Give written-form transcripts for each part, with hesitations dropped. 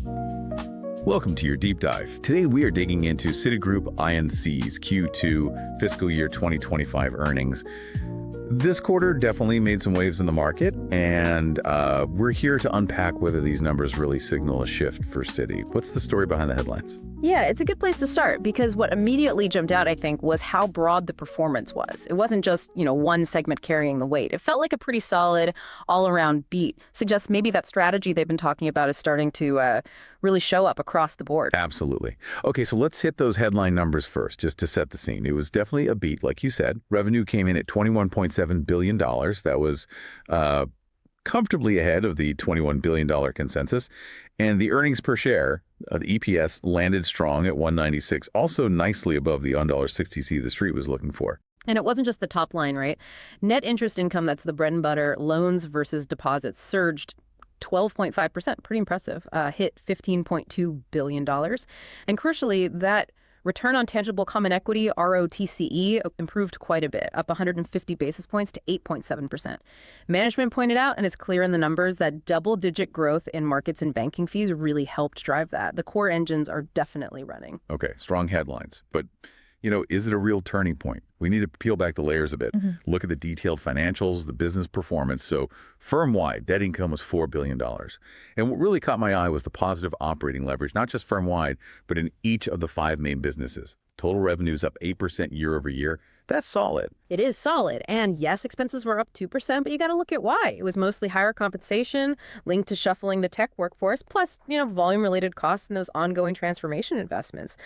Welcome to your deep dive. Today we are digging into Citigroup Inc.'s Q2 fiscal year 2025 earnings. This quarter definitely made some waves in the market, and we're here to unpack whether these numbers really signal a shift for Citi. What's the story behind the headlines? Yeah, it's a good place to start because what immediately jumped out, I think, was how broad the performance was. It wasn't just, one segment carrying the weight. It felt like a pretty solid all-around beat. Suggests maybe that strategy they've been talking about is starting to really show up across the board. Absolutely. Okay, so let's hit those headline numbers first, just to set the scene. It was definitely a beat, like you said. Revenue came in at $21.7 billion. That was comfortably ahead of the $21 billion consensus. And the earnings per share, the EPS, landed strong at $1.96, also nicely above the $1.60 the street was looking for. And it wasn't just the top line, right? Net interest income, that's the bread and butter, loans versus deposits, surged 12.5%, pretty impressive, hit $15.2 billion. And crucially, that return on tangible common equity, ROTCE, improved quite a bit, up 150 basis points to 8.7%. Management pointed out, and it's clear in the numbers, that double-digit growth in markets and banking fees really helped drive that. The core engines are definitely running. Okay, strong headlines. But, is it a real turning point? We need to peel back the layers a bit. Look at the detailed financials, the business performance. So firm-wide, net income was $4 billion. And what really caught my eye was the positive operating leverage, not just firm-wide, but in each of the 5 main businesses. Total revenues up 8% year over year. That's solid. It is solid. And yes, expenses were up 2%, but you got to look at why. It was mostly higher compensation linked to shuffling the tech workforce, plus, volume-related costs and those ongoing transformation investments.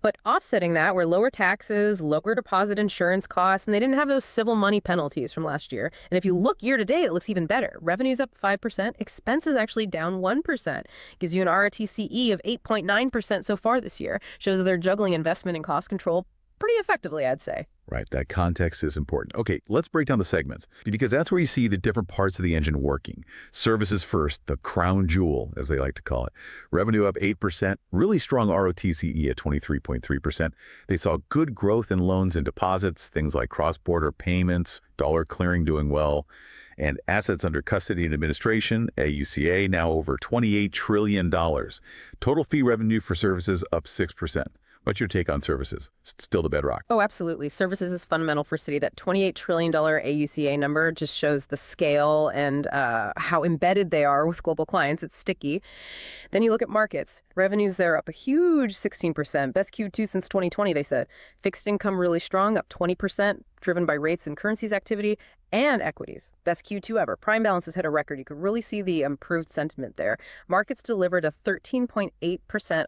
But offsetting that were lower taxes, lower deposit insurance costs, and they didn't have those civil money penalties from last year. And if you look year to date, it looks even better. Revenues up 5%, expenses actually down 1%. Gives you an ROTCE of 8.9% so far this year. Shows that they're juggling investment and cost control pretty effectively, I'd say. Right, that context is important. Okay, let's break down the segments, because that's where you see the different parts of the engine working. Services first, the crown jewel, as they like to call it. Revenue up 8%, really strong ROTCE at 23.3%. They saw good growth in loans and deposits, things like cross-border payments, dollar clearing doing well, and assets under custody and administration, AUCA, now over $28 trillion. Total fee revenue for services up 6%. What's your take on services? Still the bedrock. Oh, absolutely. Services is fundamental for Citi. That $28 trillion AUCA number just shows the scale and how embedded they are with global clients. It's sticky. Then you look at markets. Revenues there up a huge 16%. Best Q2 since 2020, they said. Fixed income really strong, up 20%, driven by rates and currencies activity, and equities. Best Q2 ever. Prime balances hit a record. You could really see the improved sentiment there. Markets delivered a 13.8%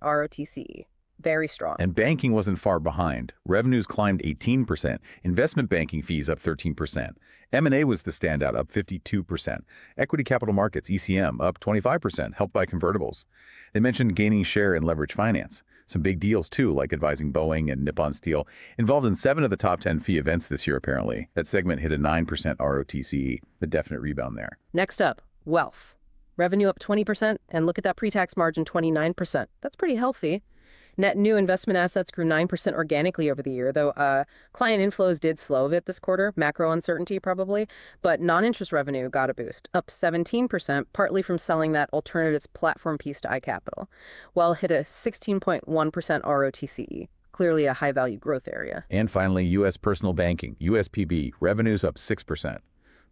ROTCE. Very strong. And banking wasn't far behind. Revenues climbed 18%. Investment banking fees up 13%. M&A was the standout, up 52%. Equity capital markets, ECM, up 25%, helped by convertibles. They mentioned gaining share in leverage finance. Some big deals, too, like advising Boeing and Nippon Steel. Involved in 7 of the top 10 fee events this year, apparently. That segment hit a 9% ROTCE, a definite rebound there. Next up, wealth. Revenue up 20%, and look at that pre-tax margin, 29%. That's pretty healthy. Net new investment assets grew 9% organically over the year, though client inflows did slow a bit this quarter, macro uncertainty probably, but non-interest revenue got a boost, up 17%, partly from selling that alternatives platform piece to iCapital, while hit a 16.1% ROTCE, clearly a high-value growth area. And finally, U.S. personal banking, USPB, revenues up 6%.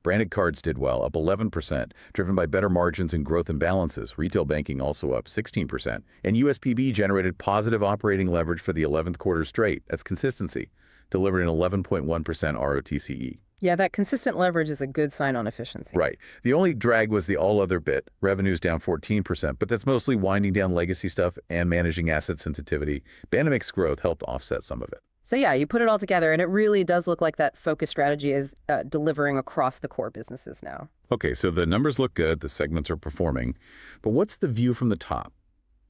Branded cards did well, up 11%, driven by better margins and growth in balances. Retail banking also up 16%. And USPB generated positive operating leverage for the 11th quarter straight. That's consistency. Delivered an 11.1% ROTCE. Yeah, that consistent leverage is a good sign on efficiency. Right. The only drag was the all other bit. Revenues down 14%, but that's mostly winding down legacy stuff and managing asset sensitivity. Banamix growth helped offset some of it. So yeah, you put it all together, and it really does look like that focus strategy is delivering across the core businesses now. Okay, so the numbers look good, the segments are performing, but what's the view from the top?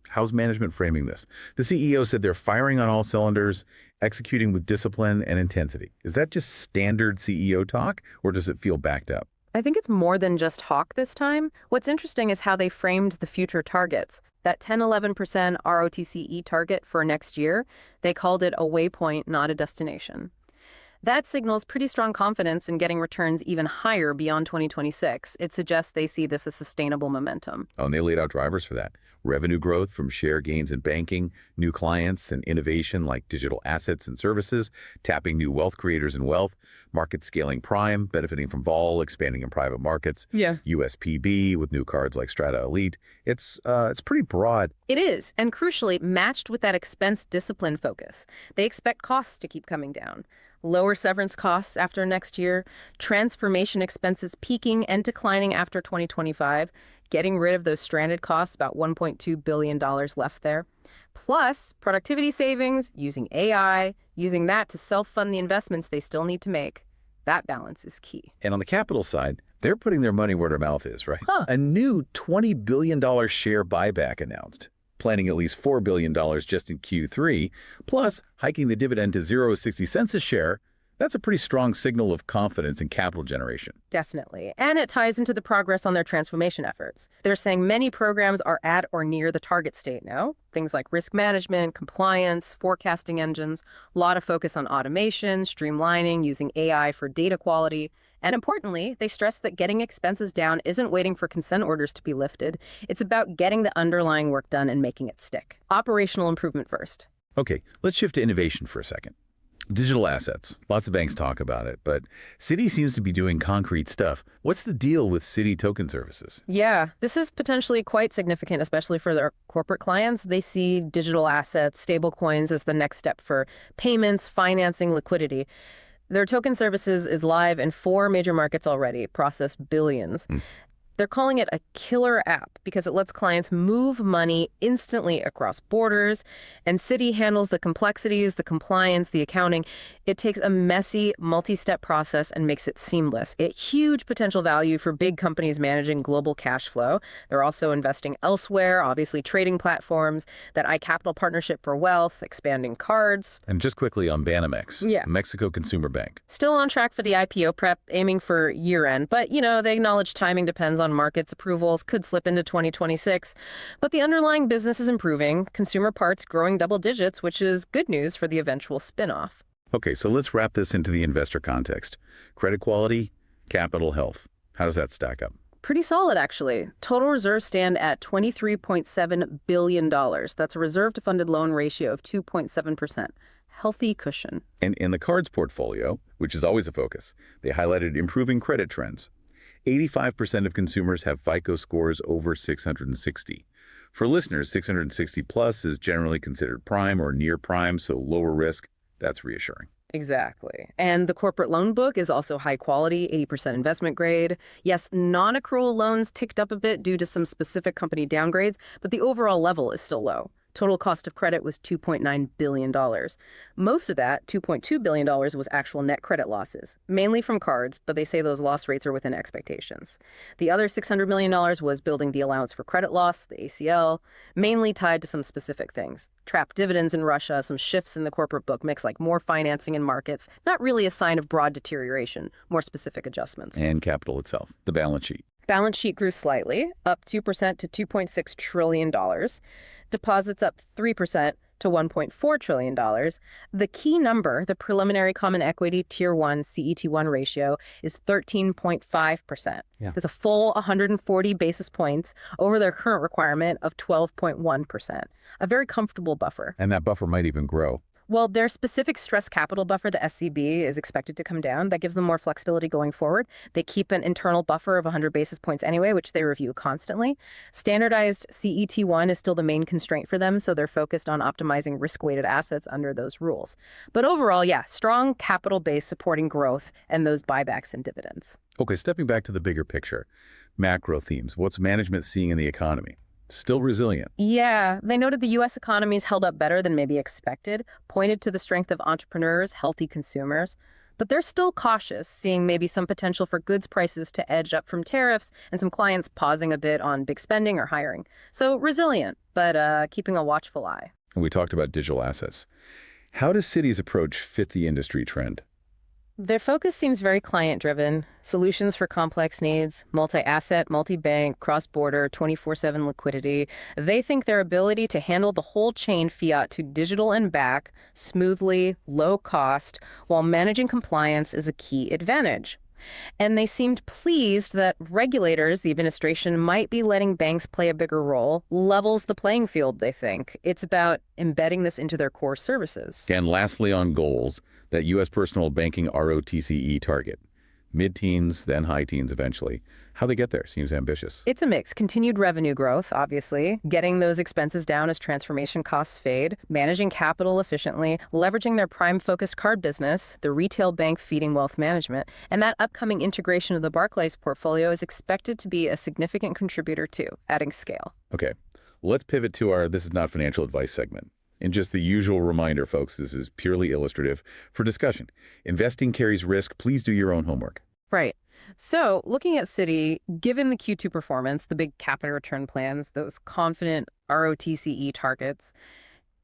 How's management framing this? The CEO said they're firing on all cylinders, executing with discipline and intensity. Is that just standard CEO talk, or does it feel backed up? I think it's more than just talk this time. What's interesting is how they framed the future targets. That 10-11% ROTCE target for next year, they called it a waypoint, not a destination. That signals pretty strong confidence in getting returns even higher beyond 2026. It suggests they see this as sustainable momentum. Oh, and they laid out drivers for that. revenue growth from share gains in banking, new clients, and innovation like digital assets and services, tapping new wealth creators and wealth, market scaling prime, benefiting from vol, expanding in private markets, Yeah. USPB with new cards like Strata Elite. It's pretty broad. It is, and crucially, matched with that expense discipline focus. They expect costs to keep coming down. Lower severance costs after next year, transformation expenses peaking and declining after 2025, getting rid of those stranded costs, about $1.2 billion left there. Plus, productivity savings, using AI, using that to self-fund the investments they still need to make. That balance is key. And on the capital side, they're putting their money where their mouth is, right? Huh. A new $20 billion share buyback announced, planning at least $4 billion just in Q3, plus hiking the dividend to 0.60 cents a share. That's a pretty strong signal of confidence in capital generation. Definitely. And it ties into the progress on their transformation efforts. They're saying many programs are at or near the target state now. Things like risk management, compliance, forecasting engines, a lot of focus on automation, streamlining, using AI for data quality. And importantly, they stress that getting expenses down isn't waiting for consent orders to be lifted. It's about getting the underlying work done and making it stick. Operational improvement first. Okay, let's shift to innovation for a second. Digital assets. Lots of banks talk about it, but Citi seems to be doing concrete stuff. What's the deal with Citi token services? Yeah, this is potentially quite significant, especially for their corporate clients. They see digital assets, stablecoins as the next step for payments, financing, liquidity. Their token services is live in 4 major markets already, processed billions. They're calling it a killer app because it lets clients move money instantly across borders, and Citi handles the complexities, the compliance, the accounting. It takes a messy, multi-step process and makes it seamless. Huge potential value for big companies managing global cash flow. They're also investing elsewhere, obviously trading platforms, that iCapital partnership for wealth, expanding cards. And just quickly on Banamex, Yeah. Mexico Consumer Bank. Still on track for the IPO prep, aiming for year-end. But, they acknowledge timing depends on markets approvals, could slip into 2026. But the underlying business is improving, consumer parts growing double digits, which is good news for the eventual spinoff. Okay, so let's wrap this into the investor context. Credit quality, capital health. How does that stack up? Pretty solid, actually. Total reserves stand at $23.7 billion. That's a reserve to funded loan ratio of 2.7%. Healthy cushion. And in the cards portfolio, which is always a focus, they highlighted improving credit trends. 85% of consumers have FICO scores over 660. For listeners, 660 plus is generally considered prime or near prime, so lower risk. That's reassuring. Exactly. And the corporate loan book is also high quality, 80% investment grade. Yes, non-accrual loans ticked up a bit due to some specific company downgrades, but the overall level is still low. Total cost of credit was $2.9 billion. Most of that, $2.2 billion, was actual net credit losses, mainly from cards, but they say those loss rates are within expectations. The other $600 million was building the allowance for credit loss, the ACL, mainly tied to some specific things. Trapped dividends in Russia, some shifts in the corporate book mix, like more financing in markets, not really a sign of broad deterioration, more specific adjustments. And capital itself, the balance sheet. Balance sheet grew slightly, up 2% to $2.6 trillion. Deposits up 3% to $1.4 trillion. The key number, the preliminary common equity tier 1 CET1 ratio, is 13.5%. Yeah. There's a full 140 basis points over their current requirement of 12.1%. A very comfortable buffer. And that buffer might even grow. Well, their specific stress capital buffer, the SCB, is expected to come down. That gives them more flexibility going forward. They keep an internal buffer of 100 basis points anyway, which they review constantly. Standardized CET1 is still the main constraint for them, so they're focused on optimizing risk-weighted assets under those rules. But overall, yeah, strong capital base supporting growth and those buybacks and dividends. Okay, stepping back to the bigger picture. Macro themes. What's management seeing in the economy? Still resilient. Yeah, they noted the U.S. economy's held up better than maybe expected, pointed to the strength of entrepreneurs, healthy consumers. But they're still cautious, seeing maybe some potential for goods prices to edge up from tariffs and some clients pausing a bit on big spending or hiring. So resilient, but keeping a watchful eye. And we talked about digital assets. How does Citi's approach fit the industry trend? Their focus seems very client-driven. Solutions for complex needs, multi-asset, multi-bank, cross-border, 24/7 liquidity. They think their ability to handle the whole chain fiat to digital and back smoothly, low cost, while managing compliance is a key advantage. And they seemed pleased that regulators, the administration, might be letting banks play a bigger role, levels the playing field, they think. It's about embedding this into their core services. And lastly, on goals, that U.S. personal banking ROTCE target. Mid-teens, then high teens eventually. How they get there seems ambitious. It's a mix. Continued revenue growth, obviously, getting those expenses down as transformation costs fade, managing capital efficiently, leveraging their prime-focused card business, the retail bank feeding wealth management, and that upcoming integration of the Barclays portfolio is expected to be a significant contributor too, adding scale. Okay, let's pivot to our This Is Not Financial Advice segment. And just the usual reminder, folks, this is purely illustrative for discussion. Investing carries risk. Please do your own homework. Right. So looking at Citi, given the Q2 performance, the big capital return plans, those confident ROTCE targets,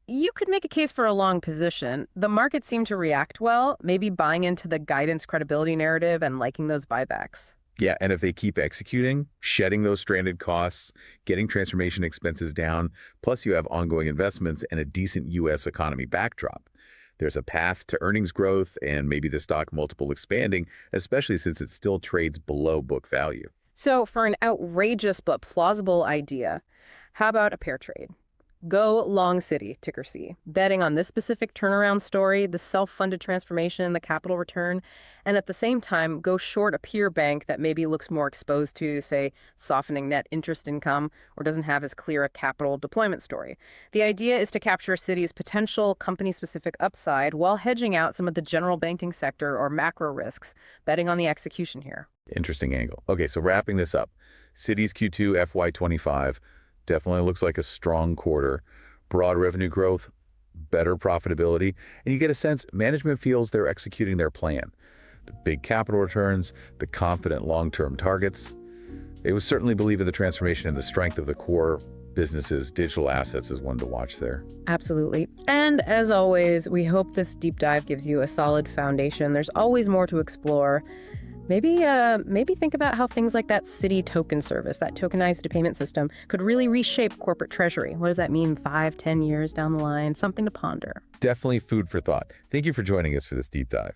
you could make a case for a long position. The market seemed to react well, maybe buying into the guidance credibility narrative and liking those buybacks. Yeah, and if they keep executing, shedding those stranded costs, getting transformation expenses down, plus you have ongoing investments and a decent U.S. economy backdrop, there's a path to earnings growth and maybe the stock multiple expanding, especially since it still trades below book value. So for an outrageous but plausible idea, how about a pair trade? Go long Citi, ticker C, betting on this specific turnaround story, the self-funded transformation, the capital return, and at the same time, go short a peer bank that maybe looks more exposed to, say, softening net interest income or doesn't have as clear a capital deployment story. The idea is to capture Citi's potential company-specific upside while hedging out some of the general banking sector or macro risks, betting on the execution here. Interesting angle. Okay, so wrapping this up, Citi's Q2 FY25 definitely looks like a strong quarter, broad revenue growth, better profitability, and you get a sense management feels they're executing their plan. The big capital returns, the confident long-term targets. They would certainly believe in the transformation and the strength of the core businesses. Digital assets is one to watch there. Absolutely. And as always, we hope this deep dive gives you a solid foundation. There's always more to explore. Maybe think about how things like that Citi token service, that tokenized payment system, could really reshape corporate treasury. What does that mean 5, 10 years down the line? Something to ponder. Definitely food for thought. Thank you for joining us for this deep dive.